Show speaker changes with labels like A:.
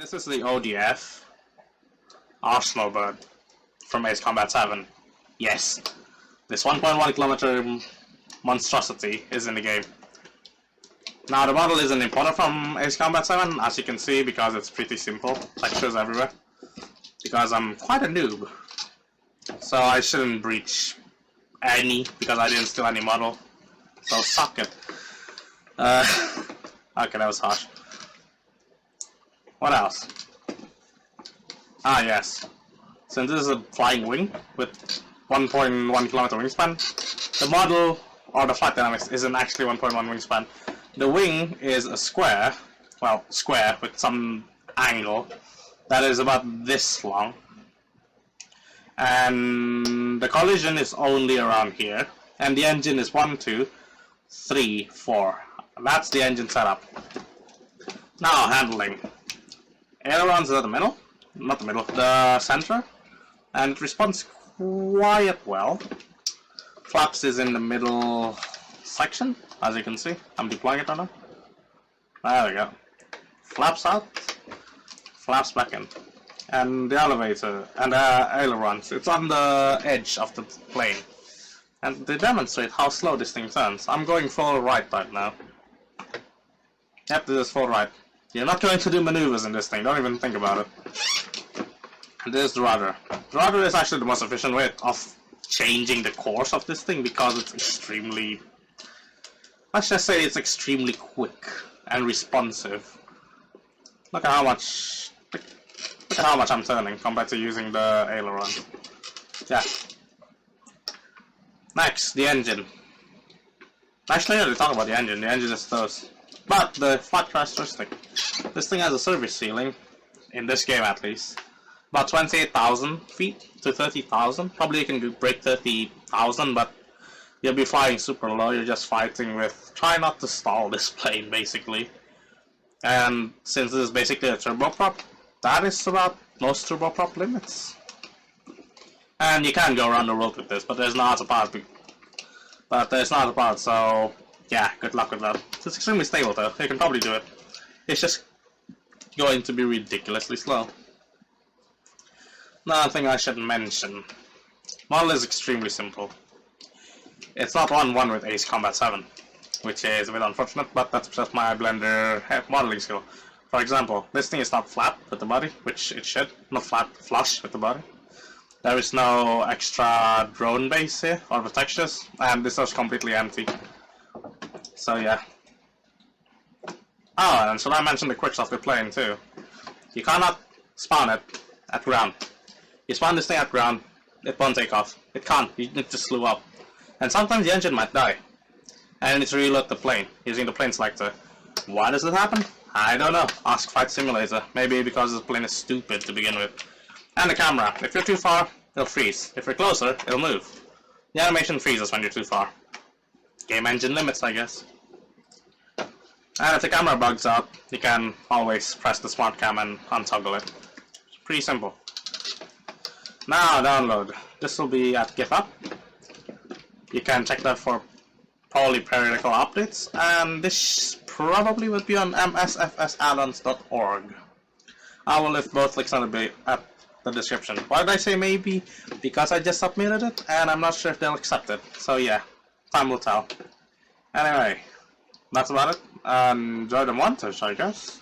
A: This is the ODF Arsenal bird from Ace Combat 7. Yes, this 1.1 kilometer monstrosity is in the game. Now the model isn't imported from Ace Combat 7, as you can see, because it's pretty simple. Textures everywhere. Because I'm quite a noob. So I shouldn't breach any, because I didn't steal any model. So suck it. Okay, that was harsh. What else? Ah, yes. Since this is a flying wing with 1.1 kilometer wingspan, the model, or the flight dynamics, isn't actually 1.1 wingspan. The wing is a square, well, square with some angle that is about this long. And the collision is only around here. And the engine is 1, 2, 3, 4. That's the engine setup. Now, handling. Ailerons are the middle, not the middle, the center, and it responds quite well. Flaps is in the middle section, as you can see. I'm deploying it right now. There we go. Flaps out, flaps back in. And the elevator and ailerons, it's on the edge of the plane. And they demonstrate how slow this thing turns. I'm going full right now. Yep, this is full right. You're not going to do maneuvers in this thing, don't even think about it. This is the rudder. The rudder is actually the most efficient way of changing the course of this thing because it's extremely... let's just say it's extremely quick and responsive. Look at how much... look at how much I'm turning compared to using the aileron. Yeah. Next, the engine. Actually, I already talked about the engine. The engine is those. But the flight characteristic. This thing has a service ceiling, in this game at least, about 28,000 feet to 30,000. Probably you can break 30,000, but you'll be flying super low. You're just fighting with, try not to stall this plane basically. And since this is basically a turboprop, that is about most turboprop limits. And you can go around the world with this, but there's no other part. So yeah, good luck with that. It's extremely stable though, you can probably do it. It's just going to be ridiculously slow. Another thing I should mention. Model is extremely simple. It's not 1-1 with Ace Combat 7, which is a bit unfortunate, but that's just my Blender modeling skill. For example, this thing is not flat with the body, which it should. Not flat, flush with the body. There is no extra drone base here, or the textures, and this is completely empty. So yeah. Oh, and should I mention the quirks of the plane too? You cannot spawn it at ground. You spawn this thing at ground, it won't take off. It can't, it just flew up. And sometimes the engine might die. And you need to reload the plane, using the plane selector. Why does it happen? I don't know. Ask Flight Simulator. Maybe because this plane is stupid to begin with. And the camera. If you're too far, it'll freeze. If you're closer, it'll move. The animation freezes when you're too far. Game engine limits, I guess. And if the camera bugs out, you can always press the smart cam and untoggle it. It's pretty simple. Now download. This will be at GitHub. You can check that for probably periodical updates, and this probably would be on msfsaddons.org. I will leave both links at the description. Why did I say maybe? Because I just submitted it, and I'm not sure if they'll accept it. So yeah, time will tell. Anyway, that's about it. Enjoy the montage, I guess.